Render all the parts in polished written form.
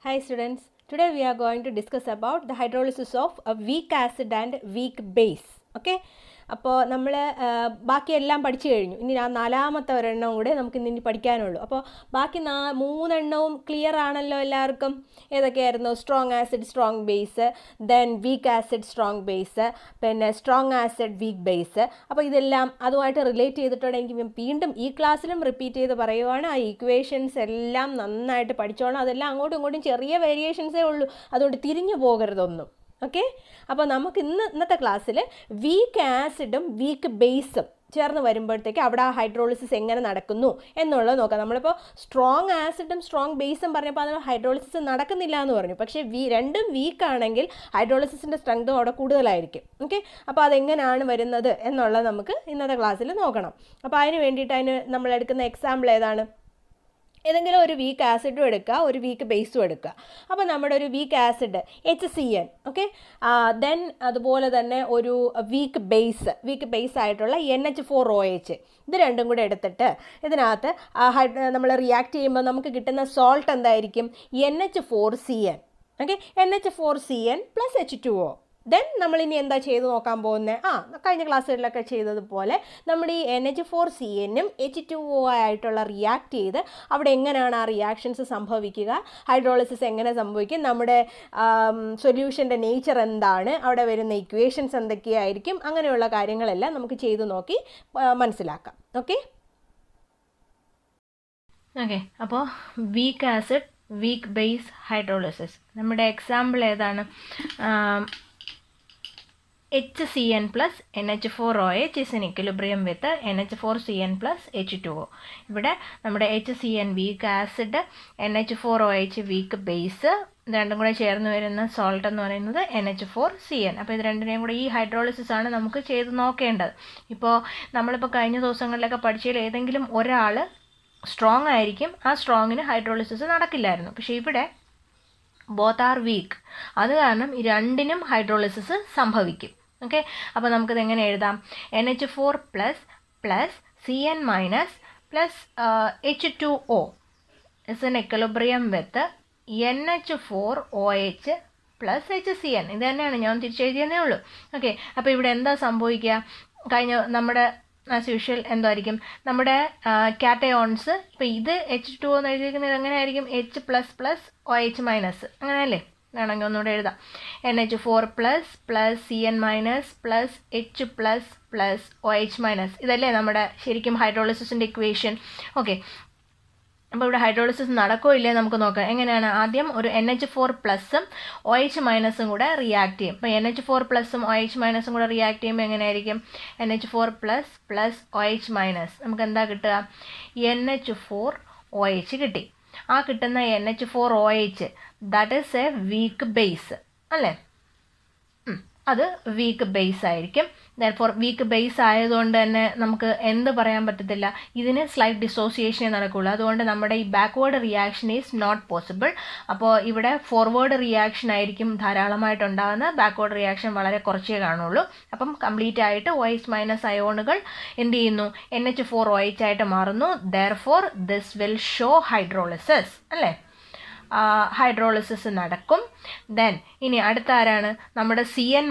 Hi students, today we are going to discuss about the hydrolysis of a weak acid and weak base. Okay, അപ്പോൾ നമ്മൾ ബാക്കിയെല്ലാം പഠിച്ചു കഴിഞ്ഞു. ഇനി നാലാമത്തെ ഒരെണ്ണം കൂടെ നമുക്ക് ഇനി പഠിക്കാനുള്ളൂ. അപ്പോൾ ബാക്കി മൂന്നെണ്ണവും ക്ലിയർ ആണല്ലോ എല്ലാവർക്കും. ഏതൊക്കെയായിരുന്നു? Strong acid strong base, then weak acid strong base, പിന്നെ സ്ട്രോങ് ആസിഡ് വീക്ക് ബേസ്. അപ്പോൾ ഇതെല്ലാം അതുമായിട്ട് റിലേറ്റ് ചെയ്തിട്ടുണ്ടെങ്കിൽ വീണ്ടും ഈ ക്ലാസ്സിലും റിപ്പീറ്റ് ചെയ്ത് പറയുവാണ്. ആ ഇക്വേഷൻസ് എല്ലാം നന്നായിട്ട് പഠിച്ചോണം. അതെല്ലാം അങ്ങോട്ടും ഇങ്ങോട്ടും ചെറിയ വേരിയേഷൻസേ ഉള്ളൂ, അതുകൊണ്ട് തിരിഞ്ഞു പോകരുതൊന്നും. ഓക്കെ, അപ്പോൾ നമുക്ക് ഇന്നത്തെ ക്ലാസ്സിൽ വീക്ക് ആസിഡും വീക്ക് ബേസും ചേർന്ന് വരുമ്പോഴത്തേക്ക് അവിടെ ആ ഹൈഡ്രോളിസിസ് എങ്ങനെ നടക്കുന്നു എന്നുള്ളത് നോക്കാം. നമ്മളിപ്പോൾ സ്ട്രോങ് ആസിഡും സ്ട്രോങ് ബേസും പറഞ്ഞപ്പോൾ അതിന് ഹൈഡ്രോളിസിസ് നടക്കുന്നില്ല എന്ന് പറഞ്ഞു. പക്ഷേ രണ്ടും വീക്കാണെങ്കിൽ ഹൈഡ്രോളിസിസിൻ്റെ സ്ട്രെങ്തും അവിടെ കൂടുതലായിരിക്കും. ഓക്കെ, അപ്പോൾ അതെങ്ങനെയാണ് വരുന്നത് എന്നുള്ളത് നമുക്ക് ഇന്നത്തെ ക്ലാസ്സിൽ നോക്കണം. അപ്പോൾ അതിന് വേണ്ടിയിട്ട് നമ്മൾ എടുക്കുന്ന എക്സാമ്പിൾ ഏതാണ്? ഏതെങ്കിലും ഒരു വീക്ക് ആസിഡും എടുക്കുക, ഒരു വീക്ക് ബേസും എടുക്കുക. അപ്പോൾ നമ്മുടെ ഒരു weak acid HCN, okay, then അതുപോലെ തന്നെ ഒരു വീക്ക് ബേസ് ആയിട്ടുള്ള NH4OH, ഇത് രണ്ടും കൂടെ എടുത്തിട്ട് ഇതിനകത്ത് നമ്മൾ റിയാക്ട് ചെയ്യുമ്പോൾ നമുക്ക് കിട്ടുന്ന സോൾട്ട് എന്തായിരിക്കും? NH4CN. Okay, NH4CN + H2O. Then നമ്മളിനി എന്താ ചെയ്ത് നോക്കാൻ പോകുന്നത്? കഴിഞ്ഞ ക്ലാസ്സുകളിലൊക്കെ ചെയ്തതുപോലെ നമ്മൾ ഈ NH4CNും H2O ആയിട്ടുള്ള റിയാക്ട് ചെയ്ത് അവിടെ എങ്ങനെയാണ് ആ റിയാക്ഷൻസ് സംഭവിക്കുക, ഹൈഡ്രോളിസിസ് എങ്ങനെ സംഭവിക്കും, നമ്മുടെ സൊല്യൂഷൻ്റെ നേച്ചർ എന്താണ്, അവിടെ വരുന്ന ഇക്വേഷൻസ് എന്തൊക്കെയായിരിക്കും, അങ്ങനെയുള്ള കാര്യങ്ങളെല്ലാം നമുക്ക് ചെയ്ത് നോക്കി മനസ്സിലാക്കാം. ഓക്കെ, അപ്പോൾ week acid weak base hydrolysis നമ്മുടെ എക്സാമ്പിൾ ഏതാണ്? HCN + NH4OH is in equilibrium with NH4CN + H2O. ഇവിടെ നമ്മുടെ HCN weak acid, NH4OH weak base, രണ്ടും കൂടെ ചേർന്ന് വരുന്ന സോൾട്ട് എന്ന് പറയുന്നത് NH4CN. അപ്പോൾ ഇത് രണ്ടിനെയും കൂടെ ഈ ഹൈഡ്രോളിസിസ് ആണ് നമുക്ക് ചെയ്ത് നോക്കേണ്ടത്. ഇപ്പോൾ നമ്മളിപ്പോൾ കഴിഞ്ഞ ദിവസങ്ങളിലൊക്കെ പഠിച്ചതിൽ ഏതെങ്കിലും ഒരാൾ സ്ട്രോങ് ആയിരിക്കും, ആ സ്ട്രോങ്ങിന് ഹൈഡ്രോളിസിസ് നടക്കില്ലായിരുന്നു. പക്ഷേ ഇവിടെ ബോത്ത് ആർ വീക്ക്, അത് കാരണം ഈ രണ്ടിനും ഹൈഡ്രോളിസിസ് സംഭവിക്കും. ഓക്കെ, അപ്പോൾ നമുക്കിത് എങ്ങനെ എഴുതാം? NH4 + CN- + H2O is in equilibrium with NH4OH + HCN. ഇത് തന്നെയാണ് ഞാൻ തിരിച്ചെഴുതിയെന്നേ ഉള്ളൂ. ഓക്കെ, അപ്പോൾ ഇവിടെ എന്താ സംഭവിക്കുക? നമ്മുടെ ആസ് യൂഷ്വൽ എന്തായിരിക്കും നമ്മുടെ കാറ്റയോൺസ്? ഇപ്പോൾ ഇത് H2O എന്ന് എഴുതിയിരിക്കുന്നത് എങ്ങനെയായിരിക്കും? H++ OH- അങ്ങനെയല്ലേ? വേണമെങ്കിൽ ഒന്നുകൂടെ എഴുതാം. NH4 + CN- + H++ OH-. ഇതല്ലേ നമ്മുടെ ശരിക്കും ഹൈഡ്രോളിസിസിൻ്റെ ഇക്വേഷൻ. ഓക്കെ, അപ്പോൾ ഇവിടെ ഹൈഡ്രോളിസിസ് നടക്കോ ഇല്ലേ നമുക്ക് നോക്കാം. എങ്ങനെയാണ്? ആദ്യം ഒരു NH4+ഉം OH- കൂടെ റിയാക്ട് ചെയ്യും. അപ്പോൾ NH4+ഉം OH- കൂടെ റിയാക്ട് ചെയ്യുമ്പോൾ എങ്ങനെയായിരിക്കും? NH4 + OH-. നമുക്ക് എന്താ കിട്ടുക? NH4OH കിട്ടി. ആ കിട്ടുന്ന NH4OH that is A weak base അല്ലേ? അത് വീക്ക് ബേസ് ആയിരിക്കും. ദെർഫോർ വീക്ക് ബേസ് ആയതുകൊണ്ട് തന്നെ നമുക്ക് എന്ത് പറയാൻ പറ്റത്തില്ല, ഇതിന് സ്ലൈറ്റ് ഡിസോസിയേഷനേ നടക്കുകയുള്ളൂ. അതുകൊണ്ട് നമ്മുടെ ഈ backward reaction is not possible. അപ്പോൾ ഇവിടെ ഫോർവേഡ് റിയാക്ഷൻ ആയിരിക്കും ധാരാളമായിട്ടുണ്ടാകുന്നത്, ബാക്ക്വേർഡ് റിയാക്ഷൻ വളരെ കുറച്ചേ കാണുള്ളൂ. അപ്പം കംപ്ലീറ്റ് ആയിട്ട് OH- അയോണുകൾ എന്ത് ചെയ്യുന്നു? NH4OH ആയിട്ട് മാറുന്നു. Therefore this will show hydrolysis അല്ലേ? ഹൈഡ്രോളിസിസ് നടക്കും. ദെൻ ഇനി അടുത്ത ആരാണ്? നമ്മുടെ CN-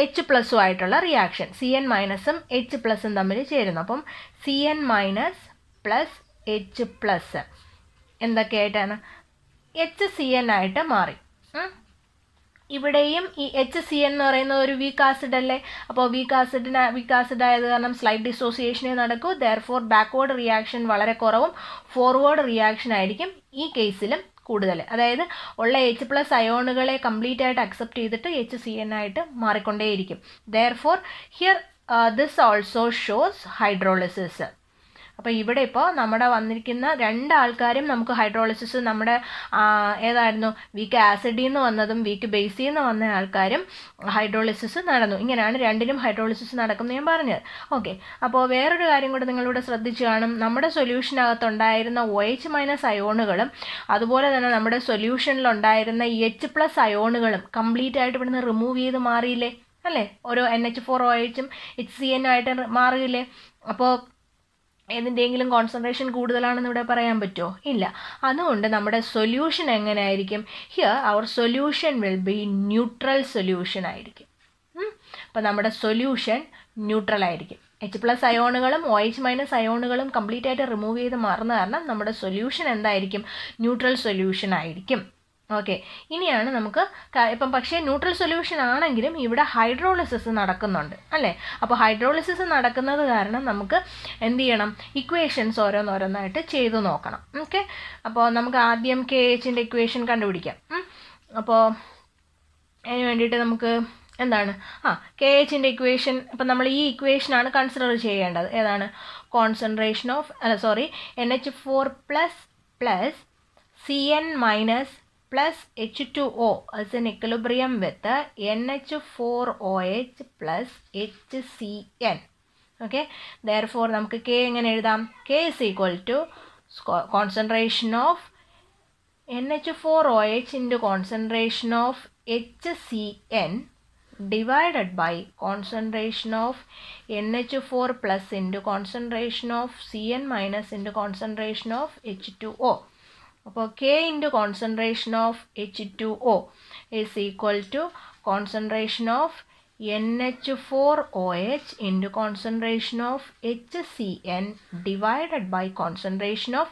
H+ ആയിട്ടുള്ള റിയാക്ഷൻ. CN- H+ തമ്മിൽ ചേരുന്നു. അപ്പം CN- + H+ എന്തൊക്കെയായിട്ടാണ്? HCN ആയിട്ട് മാറി. ഇവിടെയും ഈ HCN എന്ന് പറയുന്നത് ഒരു വീക്ക് ആസിഡ് അല്ലേ? അപ്പോൾ വീക്ക് ആസിഡ് ആയത് കാരണം സ്ലൈറ്റ് ഡിസോസിയേഷനേ നടക്കൂ. ദെർഫോർ ബാക്ക്വേർഡ് റിയാക്ഷൻ വളരെ കുറവും ഫോർവേഡ് റിയാക്ഷൻ ആയിരിക്കും ഈ കേസിലും കൂടുതൽ. അതായത് ഉള്ള H+ അയോണുകളെ കംപ്ലീറ്റ് ആയിട്ട് അക്സെപ്റ്റ് ചെയ്തിട്ട് HCN ആയിട്ട് മാറിക്കൊണ്ടേയിരിക്കും. Therefore here this also shows hydrolysis. അപ്പോൾ ഇവിടെ ഇപ്പോൾ നമ്മുടെ വന്നിരിക്കുന്ന രണ്ടാൾക്കാരും നമുക്ക് ഹൈഡ്രോളിസിസ് നമ്മുടെ ഏതായിരുന്നു? വീക്ക് ആസിഡിൽ നിന്ന് വന്നതും വീക്ക് ബേസിൽ നിന്ന് വന്ന ആൾക്കാരും ഹൈഡ്രോളിസിസ് നടന്നു. ഇങ്ങനെയാണ് രണ്ടിനും ഹൈഡ്രോളിസിസ് നടക്കുന്നത് ഞാൻ പറഞ്ഞത്. ഓക്കെ, അപ്പോൾ വേറൊരു കാര്യം കൂടെ നിങ്ങളിവിടെ ശ്രദ്ധിച്ചു കാണും. നമ്മുടെ സൊല്യൂഷനകത്തുണ്ടായിരുന്ന OH- അയോണുകളും അതുപോലെ തന്നെ നമ്മുടെ സൊല്യൂഷനിലുണ്ടായിരുന്ന H+ അയോണുകളും കംപ്ലീറ്റ് ആയിട്ട് ഇവിടുന്ന് റിമൂവ് ചെയ്ത് മാറിയില്ലേ അല്ലേ? ഓരോ NH4OHും HCN ആയിട്ട് മാറിയില്ലേ? അപ്പോൾ ഏതിൻ്റെയെങ്കിലും കോൺസെൻട്രേഷൻ കൂടുതലാണെന്ന് ഇവിടെ പറയാൻ പറ്റുമോ? ഇല്ല. അതുകൊണ്ട് നമ്മുടെ സൊല്യൂഷൻ എങ്ങനെയായിരിക്കും? Here our solution will be neutral solution ആയിരിക്കും. അപ്പോൾ നമ്മുടെ സൊല്യൂഷൻ ന്യൂട്രൽ ആയിരിക്കും. H+ അയോണുകളും OH- അയോണുകളും കംപ്ലീറ്റ് ആയിട്ട് റിമൂവ് ചെയ്ത് മാറുന്ന കാരണം നമ്മുടെ സൊല്യൂഷൻ എന്തായിരിക്കും? ന്യൂട്രൽ സൊല്യൂഷൻ ആയിരിക്കും. ഓക്കെ, ഇനിയാണ് നമുക്ക് ഇപ്പം പക്ഷേ ന്യൂട്രൽ സൊല്യൂഷൻ ആണെങ്കിലും ഇവിടെ ഹൈഡ്രോളിസിസ് നടക്കുന്നുണ്ട് അല്ലേ? അപ്പോൾ ഹൈഡ്രോളിസിസ് നടക്കുന്നത് കാരണം നമുക്ക് എന്ത് ചെയ്യണം? ഇക്വേഷൻസ് ഓരോന്നോരോന്നായിട്ട് ചെയ്തു നോക്കണം. ഓക്കെ, അപ്പോൾ നമുക്ക് ആദ്യം KHൻ്റെ ഇക്വേഷൻ കണ്ടുപിടിക്കാം. അപ്പോൾ അതിന് വേണ്ടിയിട്ട് നമുക്ക് എന്താണ് KHൻ്റെ ഇക്വേഷൻ. ഇപ്പം നമ്മൾ ഈ ഇക്വേഷനാണ് കൺസിഡർ ചെയ്യേണ്ടത്. ഏതാണ്? Concentration of NH4+ Cn- plus H2O as an equilibrium with NH4OH plus HCN. Okay, therefore നമുക്ക് K എങ്ങനെ എഴുതാം? K is equal to concentration of NH4OH into concentration of HCN divided by concentration of NH4 plus into concentration of Cn minus into concentration of H2O. അപ്പോൾ K into concentration of H2O is equal to concentration of NH4OH into concentration of HCN divided by concentration of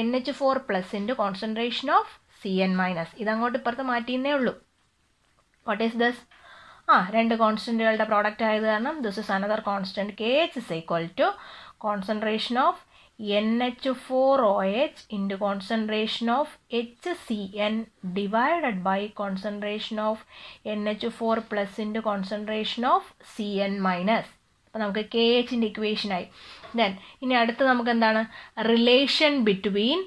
NH4 plus into concentration of Cn minus. ഇതങ്ങോട്ട് ഇപ്പുറത്ത് മാറ്റിയെന്നേ ഉള്ളൂ. What is this? രണ്ട് കോൺസ്റ്റൻറ്റുകളുടെ product ആയത് കാരണം this is another constant. KH is equal to concentration of NH4OH into concentration of HCN divided by concentration of NH4 plus into concentration of Cn minus. അപ്പോൾ നമുക്ക് KHൻ്റെ ഇക്വേഷനായി. Then ഇനി അടുത്ത് നമുക്ക് എന്താണ്? Relation between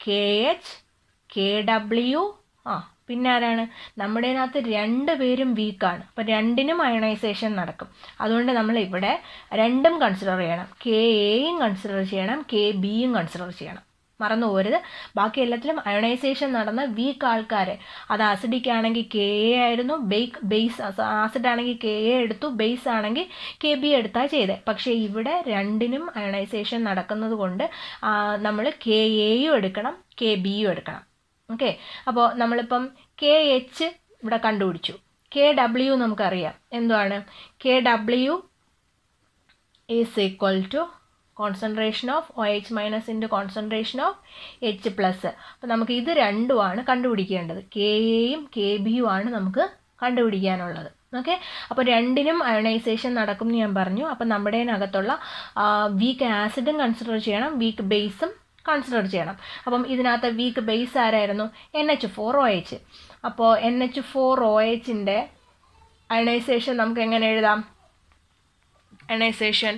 KH KW പിന്നെ ആരാണ്? നമ്മുടെ അതിനകത്ത് 2 പേരും വീക്കാണ്. അപ്പോൾ രണ്ടിനും അയണൈസേഷൻ നടക്കും. അതുകൊണ്ട് നമ്മൾ ഇവിടെ രണ്ടും കൺസിഡർ ചെയ്യണം. KAയും കൺസിഡർ ചെയ്യണം, KBയും കൺസിഡർ ചെയ്യണം. മറന്നു പോരുത്. ബാക്കി എല്ലാത്തിലും അയണൈസേഷൻ നടന്ന വീക്ക് ആൾക്കാർ, അത് ആസിഡിക് ആണെങ്കിൽ KA ആയിരുന്നു, ബേസ് ആസിഡ് ആണെങ്കിൽ KA എടുത്തു, ബേസ് ആണെങ്കിൽ KB എടുത്താൽ ചെയ്തേ. പക്ഷേ ഇവിടെ രണ്ടിനും അയണൈസേഷൻ നടക്കുന്നത് കൊണ്ട് നമ്മൾ KAയും എടുക്കണം, KBയും എടുക്കണം. ഓക്കെ, അപ്പോൾ നമ്മളിപ്പം KH ഇവിടെ കണ്ടുപിടിച്ചു. KW നമുക്കറിയാം എന്താണ്? KW is equal to concentration of OH minus into concentration of H+. അപ്പോൾ നമുക്ക് ഇത് രണ്ടുമാണ് കണ്ടുപിടിക്കേണ്ടത്. KAയും KBയും ആണ് നമുക്ക് കണ്ടുപിടിക്കാനുള്ളത്. ഓക്കെ, അപ്പോൾ രണ്ടിനും അയണൈസേഷൻ നടക്കും എന്ന് ഞാൻ പറഞ്ഞു. അപ്പം നമ്മുടെ അകത്തുള്ള വീക്ക് ആസിഡും കൺസിഡർ ചെയ്യണം, വീക്ക് ബേസും കൺസിഡർ ചെയ്യണം. അപ്പം ഇതിനകത്ത് വീക്ക് ബേസ് ആരായിരുന്നു? NH4OH. അപ്പോൾ NH4OHൻ്റെ അയണൈസേഷൻ നമുക്ക് എങ്ങനെ എഴുതാം? Ionization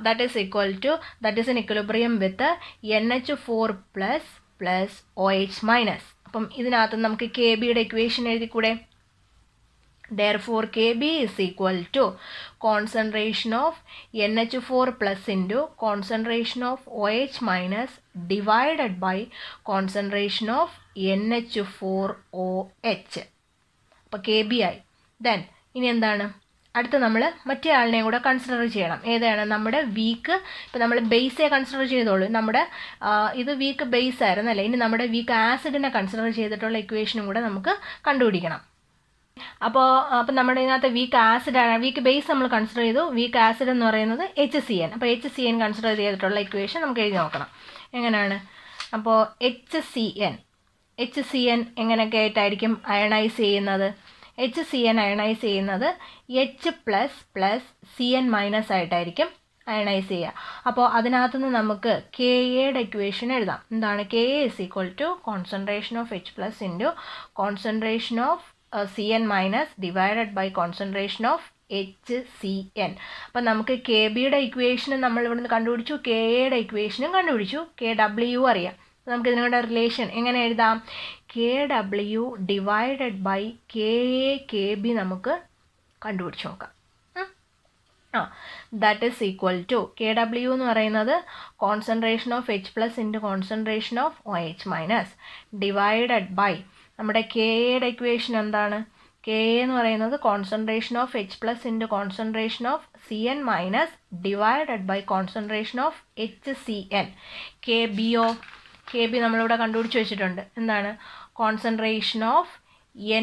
that is equal to, that is an equilibrium with NH4 plus OH minus. അപ്പം ഇതിനകത്ത് നമുക്ക് KBയുടെ equation എഴുതിക്കൂടെ? Therefore KB is equal to concentration of NH4 plus into concentration of OH minus divided by concentration of NH4OH. അപ്പോൾ KB ആയി. Then ഇനി എന്താണ്? അടുത്ത് നമ്മൾ മറ്റേ ആളിനെയും കൂടെ കൺസിഡർ ചെയ്യണം. ഏതാണ്? നമ്മുടെ വീക്ക്. ഇപ്പോൾ നമ്മൾ ബേസേ കൺസിഡർ ചെയ്തോളൂ. നമ്മുടെ ഇത് വീക്ക് ബേസ് ആയിരുന്നു അല്ലേ? ഇനി നമ്മുടെ വീക്ക് ആസിഡിനെ കൺസിഡർ ചെയ്തിട്ടുള്ള ഇക്വേഷനും കൂടെ നമുക്ക് കണ്ടുപിടിക്കണം. അപ്പോൾ നമ്മുടെ ഇതിനകത്ത് വീക്ക് ആസിഡാണ്, വീക്ക് ബേസ് നമ്മൾ കൺസിഡർ ചെയ്തു. വീക്ക് ആസിഡ് എന്ന് പറയുന്നത് HCN. അപ്പോൾ HCN കൺസിഡർ ചെയ്തിട്ടുള്ള ഇക്വേഷൻ നമുക്ക് എഴുതി നോക്കണം. എങ്ങനെയാണ്? അപ്പോൾ HCN എങ്ങനെയൊക്കെ ആയിട്ടായിരിക്കും അയണൈസ് ചെയ്യുന്നത്? HCN അയണൈസ് ചെയ്യുന്നത് H+ Cn മൈനസ് ആയിട്ടായിരിക്കും അയണൈസ് ചെയ്യുക. അപ്പോൾ അതിനകത്തുനിന്ന് നമുക്ക് KAയുടെ ഇക്വേഷൻ എഴുതാം. എന്താണ്? KA is equal to concentration of H+ into concentration of Cn minus divided by concentration of HCN. അപ്പം നമുക്ക് KBയുടെ ഇക്വേഷനും നമ്മൾ ഇവിടുന്ന് കണ്ടുപിടിച്ചു, KAയുടെ ഇക്വേഷനും കണ്ടുപിടിച്ചു, KW അറിയാം. നമുക്ക് ഇതിനുള്ള റിലേഷൻ എങ്ങനെ എഴുതാം? KW divided by KA KB നമുക്ക് കണ്ടുപിടിച്ച് നോക്കാം. That is equal to KW എന്ന് പറയുന്നത് concentration of H+ into concentration of OH minus divided by നമ്മുടെ KAയുടെ ഇക്വേഷൻ എന്താണ്? കെ എ എന്ന് പറയുന്നത് concentration of H plus into concentration of C N minus divided by concentration of H C N. K ബിയോ, K B നമ്മളിവിടെ കണ്ടുപിടിച്ച് വെച്ചിട്ടുണ്ട്. എന്താണ്? Concentration of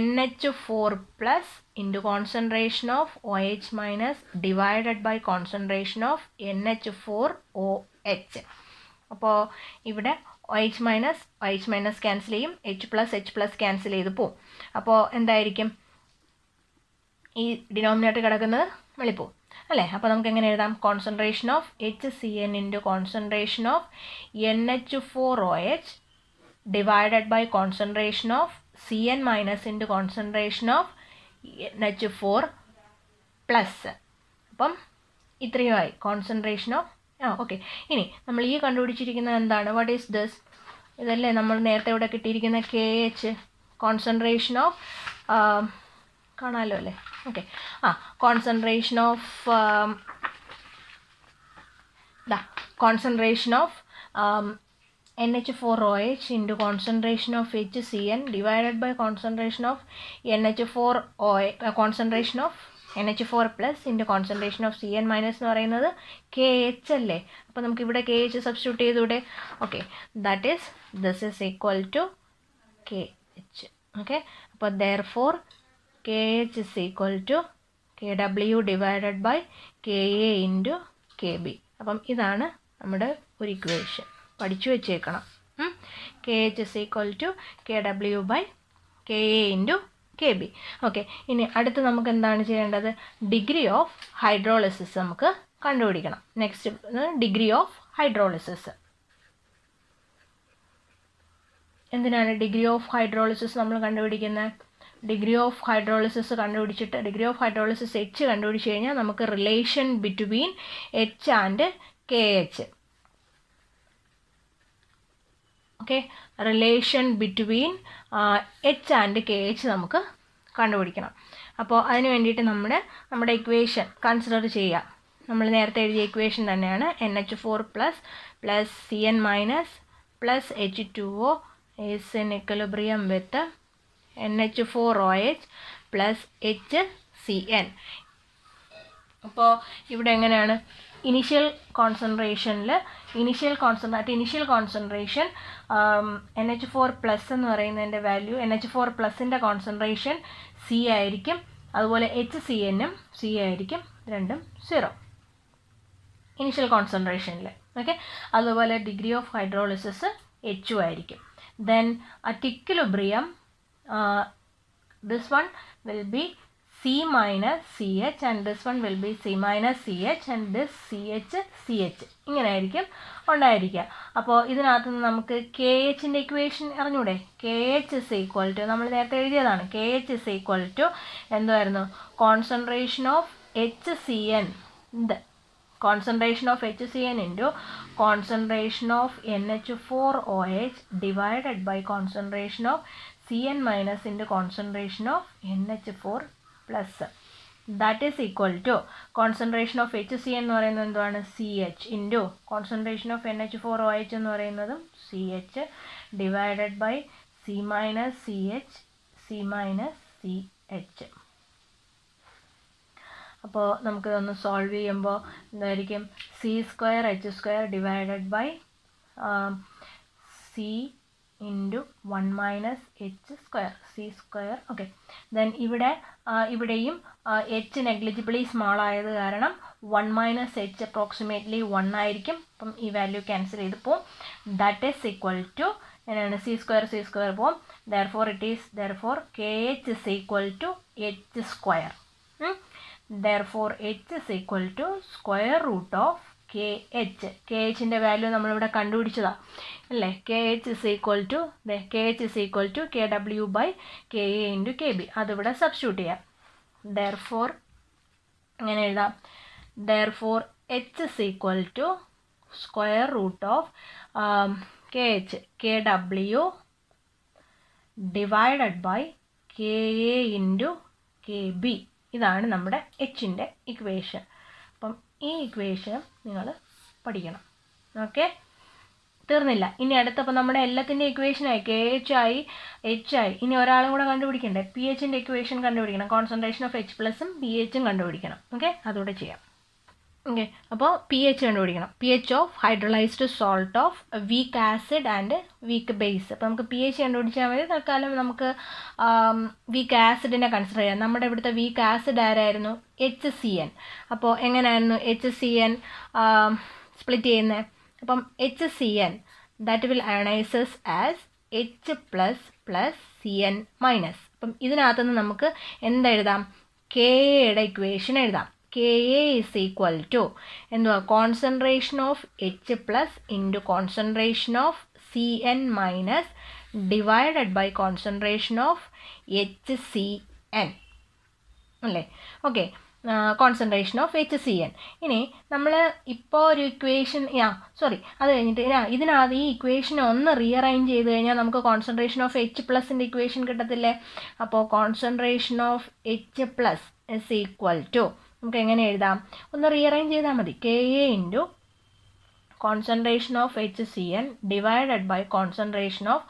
NH4 plus into concentration of OH minus divided by concentration of NH4OH. അപ്പോൾ ഇവിടെ OH minus cancel ചെയ്യും, H plus cancel ചെയ്ത് പോവും. അപ്പോൾ എന്തായിരിക്കും? ഈ ഡിനോമിനേറ്റർ കിടക്കുന്നത് വെളിപ്പോവും അല്ലേ? അപ്പോൾ നമുക്ക് എങ്ങനെ എഴുതാം? Concentration of HCN into concentration of NH4OH divided by concentration of Cn minus into concentration of NH4 plus. അപ്പം ഇത്രയുമായി കോൺസെൻട്രേഷൻ ഓഫ് ഓക്കെ. ഇനി നമ്മൾ ഈ കണ്ടുപിടിച്ചിരിക്കുന്നത് എന്താണ്? What is this? ഇതല്ലേ നമ്മൾ നേരത്തെ ഇവിടെ കിട്ടിയിരിക്കുന്ന KH, കോൺസെൻട്രേഷൻ ഓഫ് കാണാമല്ലോ അല്ലേ? Okay. Concentration of concentration of NH4OH into concentration of HCN divided by concentration of NH4OH, concentration of NH4 plus into concentration of Cn minus എന്ന് പറയുന്നത് KH അല്ലേ? അപ്പോൾ നമുക്ക് ഇവിടെ KH സബ്സ്റ്റിറ്റ്യൂട്ട് ചെയ്തൂടെ? Okay, that is this is equal to KH. Okay, അപ്പോൾ therefore KH is equal to KW divided by KA into KB. അപ്പം ഇതാണ് നമ്മുടെ ഒരു ഇക്വേഷൻ. പഠിച്ചു വെച്ചേക്കണം. KH is equal to KW by KA into KB. Okay, ഇനി അടുത്ത് നമുക്ക് എന്താണ് ചെയ്യേണ്ടത്? ഡിഗ്രി ഓഫ് ഹൈഡ്രോളിസിസ് നമുക്ക് കണ്ടുപിടിക്കണം. Next degree of hydrolysis. എന്തിനാണ് ഡിഗ്രി ഓഫ് ഹൈഡ്രോളിസിസ് നമ്മൾ കണ്ടുപിടിക്കുന്നത്? ഡിഗ്രി ഓഫ് ഹൈഡ്രോളിസിസ് കണ്ടുപിടിച്ചിട്ട് ഡിഗ്രി ഓഫ് ഹൈഡ്രോളിസിസ് H കണ്ടുപിടിച്ച് കഴിഞ്ഞാൽ നമുക്ക് relation between H and KH. Okay, relation between H and KH നമുക്ക് കണ്ടുപിടിക്കണം. അപ്പോൾ അതിന് വേണ്ടിയിട്ട് നമ്മുടെ ഇക്വേഷൻ കൺസിഡർ ചെയ്യാം. നമ്മൾ നേരത്തെ എഴുതിയ ഇക്വേഷൻ തന്നെയാണ്. NH4 plus Cn minus plus H2O is in equilibrium with NH4OH plus HCN. അപ്പോൾ ഇവിടെ എങ്ങനെയാണ്? ഇനിഷ്യൽ കോൺസെൻട്രേഷനിൽ ഇനിഷ്യൽ കോൺസെൻട്രേഷൻ NH4 പ്ലസ് എന്ന് പറയുന്നതിൻ്റെ വാല്യൂ, NH4 പ്ലസിൻ്റെ കോൺസെൻട്രേഷൻ C ആയിരിക്കും. അതുപോലെ HCNും C ആയിരിക്കും. രണ്ടും 0 ഇനിഷ്യൽ കോൺസെൻട്രേഷനിൽ. ഓക്കെ, അതുപോലെ ഡിഗ്രി ഓഫ് ഹൈഡ്രോളിസിസ് H ആയിരിക്കും. Then at equilibrium this one will be C minus CH and this one will be C minus CH and this CH ഇങ്ങനെ ആയിരിക്കും ഉണ്ടായിരിക്കുക. അപ്പോൾ ഇതിനകത്ത് നിന്ന് നമുക്ക് KHൻ്റെ ഇക്വേഷൻ അറിഞ്ഞൂടെ? KH is equal to, നമ്മൾ നേരത്തെ എഴുതിയതാണ്, KH is equal to എന്തായിരുന്നു? Concentration of HCN, concentration of HCN into concentration of NH4OH divided by concentration of Cn minus into concentration of NH4 plus. That is equal to concentration of HCN എന്ന് പറയുന്നത് എന്താണ്? CH into concentration of NH4OH എന്ന് പറയുന്നതും CH divided by C minus CH, C minus CH. അപ്പോൾ നമുക്കിതൊന്ന് solve ചെയ്യുമ്പോൾ എന്തായിരിക്കും? C²H² divided by C into 1 minus H², C². Okay, then ഇവിടെയും H നെഗ്ലിജിബിളി സ്മോൾ ആയത് കാരണം 1 മൈനസ് H അപ്രോക്സിമേറ്റ്ലി 1 ആയിരിക്കും. അപ്പം ഈ വാല്യൂ ക്യാൻസൽ ചെയ്ത് പോവും. ദാറ്റ് ഈസ് ഈക്വൽ ടു എന്നാണ്? C² പോവും. therefore KH is equal to H². therefore H is equal to square root of KH. KHൻ്റെ വാല്യൂ നമ്മളിവിടെ കണ്ടുപിടിച്ചതാണ് അല്ലേ? KH is equal to KW by KA into KB. അതിവിടെ substitute ചെയ്യാം. therefore എങ്ങനെ എഴുതാം? therefore H is equal to square root of KH, KW divided by KA into KB. ഇതാണ് നമ്മുടെ Hൻ്റെ ഇക്വേഷൻ. അപ്പം ഈ ഇക്വേഷൻ നിങ്ങൾ പഠിക്കണം. ഓക്കെ, തീർന്നില്ല. ഇനി അടുത്തപ്പോൾ നമ്മുടെ എല്ലാത്തിൻ്റെ ഇക്വേഷൻ ആയി KH ആയി H ആയി. ഇനി ഒരാളും കൂടെ കണ്ടുപിടിക്കണ്ടേ, PHൻ്റെ ഇക്വേഷൻ കണ്ടുപിടിക്കണം. കോൺസെൻട്രേഷൻ ഓഫ് H+ഉം PHും കണ്ടുപിടിക്കണം. ഓക്കെ, അതുകൂടെ ചെയ്യാം. ഓക്കെ, അപ്പോൾ PH കണ്ടുപിടിക്കണം. PH of hydrolysed salt of weak acid and week base. അപ്പോൾ നമുക്ക് PH കണ്ടുപിടിച്ചാൽ മതി. തൽക്കാലം നമുക്ക് വീക്ക് ആസിഡിനെ കൺസിഡർ ചെയ്യാം. നമ്മുടെ ഇവിടുത്തെ വീക്ക് ആസിഡ് ആരായിരുന്നു? HCN. അപ്പോൾ എങ്ങനെയായിരുന്നു HCN സ്പ്ലിറ്റ് ചെയ്യുന്നത്? അപ്പം HCN that will ionizes as H plus CN minus. അപ്പം ഇതിനകത്തുനിന്ന് നമുക്ക് എന്തെഴുതാം? KAയുടെ ഇക്വേഷൻ എഴുതാം. KA ഈസ് ഈക്വൽ ടു എന്തുവാ? Concentration of H plus into concentration of CN minus divided by concentration of HCN അല്ലേ? Okay, concentration of HCN. ഇനി നമ്മൾ ഇപ്പോൾ ഒരു ഇക്വേഷൻ അത് കഴിഞ്ഞിട്ട് ഇതിനകത്ത് ഈ ഇക്വേഷൻ ഒന്ന് റീഅറേഞ്ച് ചെയ്ത് കഴിഞ്ഞാൽ നമുക്ക് കോൺസെൻട്രേഷൻ ഓഫ് H+ൻ്റെ ഇക്വേഷൻ കിട്ടത്തില്ലേ? അപ്പോൾ concentration of H+ is equal to നമുക്ക് എങ്ങനെ എഴുതാം? ഒന്ന് റീഅറേഞ്ച് ചെയ്താൽ മതി. KA into concentration of HCN divided by concentration of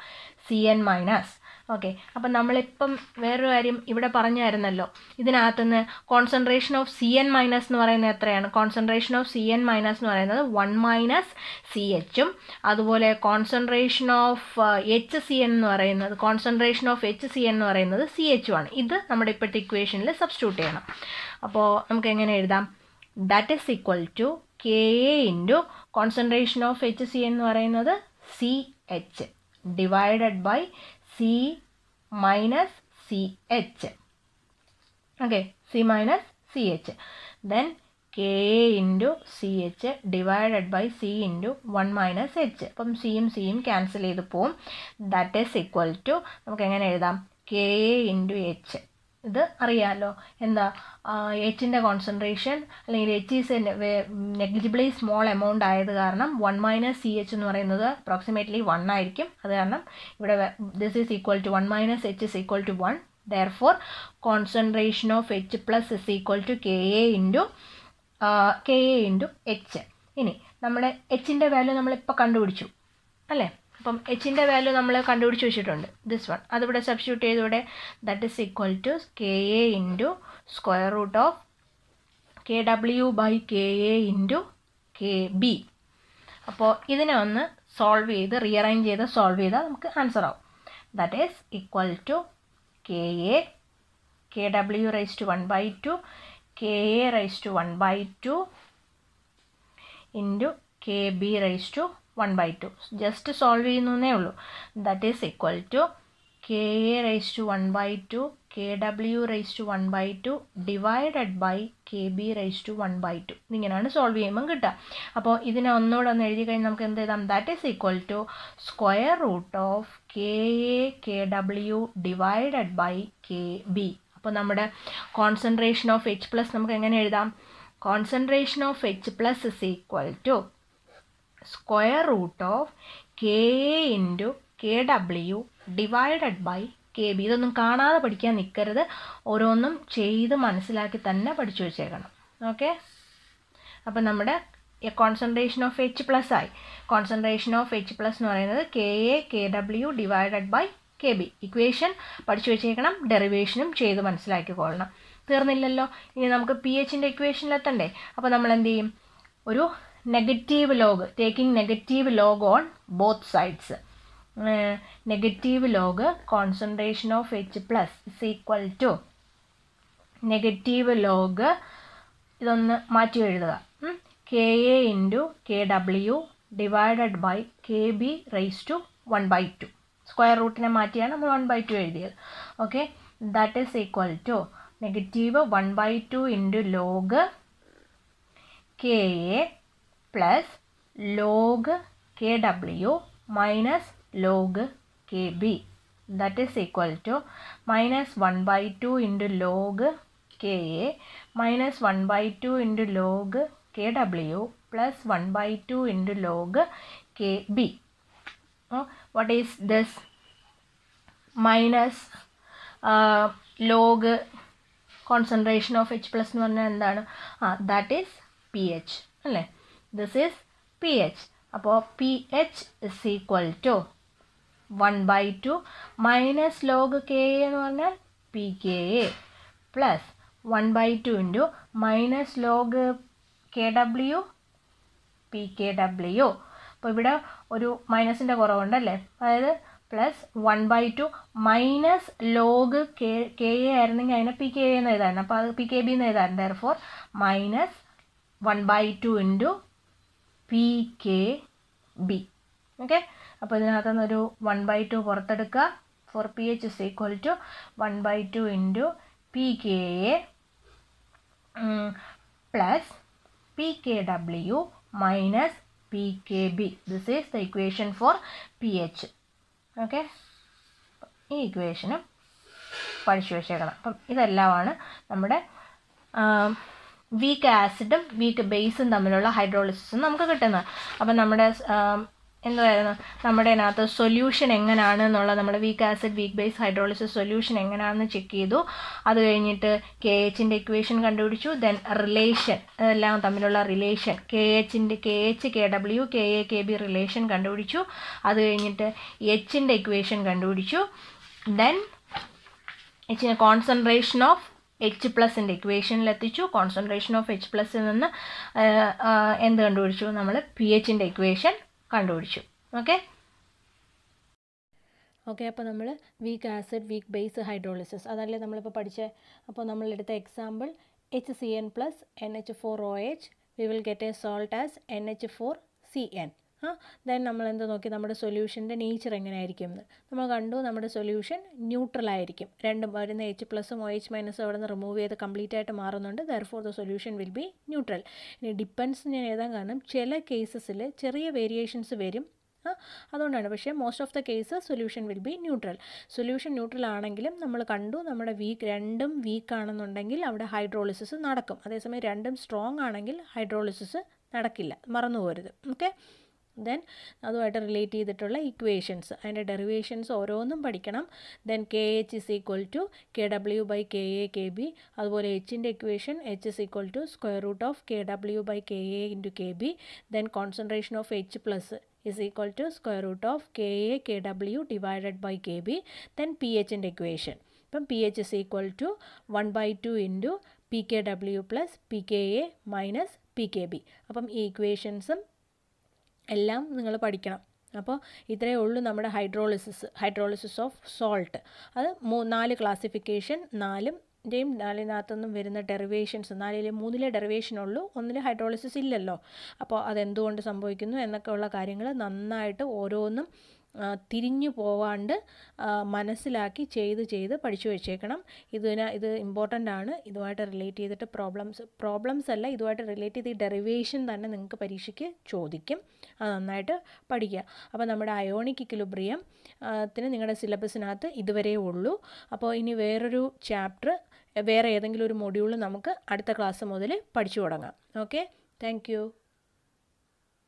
CN minus. Okay, അപ്പം നമ്മളിപ്പം വേറൊരു കാര്യം ഇവിടെ പറഞ്ഞായിരുന്നല്ലോ, ഇതിനകത്തുനിന്ന് കോൺസെൻട്രേഷൻ ഓഫ് CN മൈനസ് എന്ന് പറയുന്നത് എത്രയാണ്? കോൺസെൻട്രേഷൻ ഓഫ് CN മൈനസ് എന്ന് പറയുന്നത് 1 മൈനസ് CHും അതുപോലെ കോൺസെൻട്രേഷൻ ഓഫ് HCN എന്ന് പറയുന്നത് എന്ന് പറയുന്നത് CHുമാണ്. ഇത് നമ്മുടെ ഇപ്പോഴത്തെ ഇക്വേഷനിൽ സബ്സ്റ്റിറ്റ്യൂട്ട് ചെയ്യണം. അപ്പോൾ നമുക്ക് എങ്ങനെ എഴുതാം? That is equal to KA into concentration of HCN എന്ന് പറയുന്നത് CH divided by C minus CH. Okay, C minus CH. Then KA into CH divided by C into 1 minus H. അപ്പം Cയും ക്യാൻസൽ ചെയ്ത് പോവും. ദാറ്റ് ഈസ് ഈക്വൽ ടു നമുക്ക് എങ്ങനെ എഴുതാം? KA into H. ഇത് അറിയാമല്ലോ, എന്താ Hൻ്റെ കോൺസെൻട്രേഷൻ അല്ലെങ്കിൽ H is negligibly small amount ആയത് കാരണം 1 മൈനസ് CH എന്ന് പറയുന്നത് അപ്രോക്സിമേറ്റ്ലി 1 ആയിരിക്കും. അത് കാരണം ഇവിടെ this is equal to 1 minus H is equal to 1. Therefore concentration of H plus is equal to KA into H. ഇനി നമ്മുടെ Hൻ്റെ വാല്യൂ നമ്മളിപ്പോൾ കണ്ടുപിടിച്ചു അല്ലേ? അപ്പം Hൻ്റെ വാല്യൂ നമ്മൾ കണ്ടുപിടിച്ച് വെച്ചിട്ടുണ്ട്, ദിസ് വൺ. അതിവിടെ സബ്സ്റ്റിറ്റ്യൂട്ട് ചെയ്തൂടെ? That is equal to KA into square root of KW by KA into KB. അപ്പോൾ ഇതിനെ ഒന്ന് സോൾവ് ചെയ്ത് റീഅറേഞ്ച് ചെയ്ത് സോൾവ് ചെയ്താൽ നമുക്ക് ആൻസർ ആവും. That is equal to KA KW raise to 1/2 KA raise to 1/2 into KB raise to 1/2. Just solve ചെയ്യുന്നേ ഉള്ളൂ. That is equal to KA raise to 1/2 KW raise to 1/2 divided by KB raise to 1/2. ഇതിങ്ങനെയാണ് solve ചെയ്യുമ്പം കിട്ടുക. അപ്പോൾ ഇതിനെ ഒന്നുകൂടെ ഒന്ന് എഴുതി കഴിഞ്ഞാൽ നമുക്ക് എന്ത് എഴുതാം? That is equal to square root of KA KW divided by KB. അപ്പോൾ നമ്മുടെ കോൺസെൻട്രേഷൻ ഓഫ് H+ നമുക്ക് എങ്ങനെ എഴുതാം? Concentration of H+ is equal to square root of KA into KW divided by KB. ഇതൊന്നും കാണാതെ പഠിക്കാൻ നിൽക്കരുത്, ഓരോന്നും ചെയ്ത് മനസ്സിലാക്കി തന്നെ പഠിച്ചു വെച്ചേക്കണം. ഓക്കെ, അപ്പം നമ്മുടെ കോൺസെൻട്രേഷൻ ഓഫ് H+ ആയി. കോൺസെൻട്രേഷൻ ഓഫ് H+ എന്ന് പറയുന്നത് KA KW divided by KB. Equation പഠിച്ചു വെച്ചേക്കണം, ഡെറിവേഷനും ചെയ്ത് മനസ്സിലാക്കിക്കൊള്ളണം. തീർന്നില്ലല്ലോ. ഇനി നമുക്ക് PHൻ്റെ ഇക്വേഷനിലെത്തണ്ടേ? അപ്പോൾ നമ്മൾ എന്ത് ചെയ്യും? ഒരു negative log, taking negative log on both sides. Negative log concentration of H+ is equal to negative log, ഇതൊന്ന് മാറ്റി എഴുതുക, KA into KW divided by KB raise to 1/2. Square റൂട്ടിനെ മാറ്റിയാണ് നമ്മൾ 1/2 എഴുതിയത്. Okay, that is equal to negative 1/2 into log KA plus log KW minus log KB. That is equal to minus 1/2 into log KA minus 1/2 into log KW plus 1/2 into log KB. What is this? Minus log concentration of H+ എന്ന് പറഞ്ഞാൽ എന്താണ്? That is PH അല്ലേ? This is PH. അപ്പോൾ p H is equal to 1/2 minus log K A എന്ന് പറഞ്ഞാൽ p K A plus 1/2 into minus log K W p K W. അപ്പോൾ ഇവിടെ ഒരു മൈനസിൻ്റെ കുറവുണ്ടല്ലേ, അതായത് plus 1/2 minus log K A ആയിരുന്നെങ്കിൽ അതിനെ പി കെ എ എന്ന് എഴുതാറുണ്ട്, അപ്പോൾ അത് പി കെ ബി എന്ന് എഴുതാറുണ്ട്. Therefore minus 1/2 into P K B. Okay, അപ്പോൾ ഇതിനകത്ത് നിന്നൊരു 1/2 പുറത്തെടുക്കുക. For P H is equal to 1/2 into P K A plus P K W minus P K B. This is the equation for P H. Okay, ഈ ഇക്വേഷനും പഠിച്ചു വെച്ചേക്കണം. അപ്പം ഇതെല്ലാമാണ് നമ്മുടെ വീക്ക് ആസിഡും വീക്ക് ബേസും തമ്മിലുള്ള ഹൈഡ്രോളിസിസും നമുക്ക് കിട്ടുന്നത്. അപ്പം നമ്മുടെ എന്തായിരുന്നു, നമ്മുടെ അതിനകത്ത് സൊല്യൂഷൻ എങ്ങനെയാണ് എന്നുള്ളത്, നമ്മുടെ week acid weak base hydrolysis solution എങ്ങനെയാണെന്ന് ചെക്ക് ചെയ്തു. അത് കഴിഞ്ഞിട്ട് കെ എച്ചിൻ്റെ ഇക്വേഷൻ കണ്ടുപിടിച്ചു. ദെൻ റിലേഷൻ, എല്ലാം തമ്മിലുള്ള relation, K H K W K A K B relation കണ്ടുപിടിച്ചു. അത് കഴിഞ്ഞിട്ട് എച്ചിൻ്റെ ഇക്വേഷൻ കണ്ടുപിടിച്ചു. ദെൻ എച്ചിന് കോൺസെൻട്രേഷൻ ഓഫ് എച്ച് പ്ലസിൻ്റെ ഇക്വേഷനിലെത്തിച്ചു. കോൺസെൻട്രേഷൻ ഓഫ് എച്ച് പ്ലസിൽ നിന്ന് എന്ത് കണ്ടുപിടിച്ചു, നമ്മൾ പി എച്ചിൻ്റെ ഇക്വേഷൻ കണ്ടുപിടിച്ചു. ഓക്കെ, അപ്പോൾ നമ്മൾ weak acid weak base hydrolysis അതല്ലേ നമ്മളിപ്പോൾ പഠിച്ചത്. അപ്പോൾ നമ്മളെടുത്ത example HCN plus NH4OH we will get a salt as NH4CN. Then നമ്മൾ എന്ത് നോക്കി, നമ്മുടെ സൊല്യൂഷൻ്റെ നേച്ചർ എങ്ങനെയായിരിക്കും എന്ന് നമ്മൾ കണ്ടു. നമ്മുടെ സൊല്യൂഷൻ ന്യൂട്രൽ ആയിരിക്കും. രണ്ടും വരുന്ന എച്ച് പ്ലസും OH മൈനസും അവിടെ നിന്ന് റിമൂവ് ചെയ്ത് കംപ്ലീറ്റ് ആയിട്ട് മാറുന്നുണ്ട്. Therefore the solution will be neutral. ഇനി ഡിപ്പെൻസ് ഞാൻ എഴുതാൻ കാരണം ചില കേസസിൽ ചെറിയ വേരിയേഷൻസ് വരും, അതുകൊണ്ടാണ്. പക്ഷേ most of the case solution will be neutral. Solution neutral ആണെങ്കിലും നമ്മൾ കണ്ടു നമ്മുടെ രണ്ടും വീക്ക് ആണെന്നുണ്ടെങ്കിൽ അവിടെ ഹൈഡ്രോളിസിസ് നടക്കും. അതേസമയം രണ്ടും സ്ട്രോങ് ആണെങ്കിൽ ഹൈഡ്രോളിസിസ് നടക്കില്ല, മറന്നു പോരുത്. ഓക്കെ, ദെൻ അതുമായിട്ട് റിലേറ്റ് ചെയ്തിട്ടുള്ള ഇക്വേഷൻസ്, അതിൻ്റെ ഡെറിവേഷൻസ് ഓരോന്നും പഠിക്കണം. Then K H is equal to K W by K A K B. അതുപോലെ എച്ചിൻ്റെ equation H is equal to square root of K W by K A into K B. Then concentration of H plus is equal to square root of Ka Kw divided by Kb. Then pH in the equation. Then pH is equal to 1/2 into pKw plus pKa minus pKb. അപ്പം ഈ ഇക്വേഷൻസും എല്ലാം നിങ്ങൾ പഠിക്കണം. അപ്പോൾ ഇത്രയേ ഉള്ളൂ നമ്മുടെ hydrolysis of salt. അത് 4 ക്ലാസിഫിക്കേഷൻ, നാലിനകത്തൊന്നും വരുന്ന ഡെറിവേഷൻസ്, 3 ഡെറിവേഷൻ ഉള്ളൂ, 1 ഹൈഡ്രോളിസിസ് ഇല്ലല്ലോ. അപ്പോൾ അതെന്തുകൊണ്ട് സംഭവിക്കുന്നു എന്നൊക്കെയുള്ള കാര്യങ്ങൾ നന്നായിട്ട് ഓരോന്നും തിരിഞ്ഞു പോവാണ്ട് മനസ്സിലാക്കി ചെയ്ത് പഠിച്ചു വെച്ചേക്കണം. ഇത് ഇമ്പോർട്ടൻ്റ് ആണ്. ഇതുമായിട്ട് റിലേറ്റ് ചെയ്തിട്ട് പ്രോബ്ലംസ് അല്ല, ഇതുമായിട്ട് റിലേറ്റ് ചെയ്ത് ഈ ഡെറിവേഷൻ തന്നെ നിങ്ങൾക്ക് പരീക്ഷയ്ക്ക് ചോദിക്കും. അത് നന്നായിട്ട് പഠിക്കുക. അപ്പോൾ നമ്മുടെ അയോണിക് ഇക്വിലിബ്രിയം ത്തിന് നിങ്ങളുടെ സിലബസിനകത്ത് ഇതുവരെ ഉള്ളൂ. അപ്പോൾ ഇനി വേറൊരു ചാപ്റ്റർ, വേറെ ഏതെങ്കിലും ഒരു മൊഡ്യൂൾ നമുക്ക് അടുത്ത ക്ലാസ് മുതൽ പഠിച്ചു തുടങ്ങാം. Okay, thank you.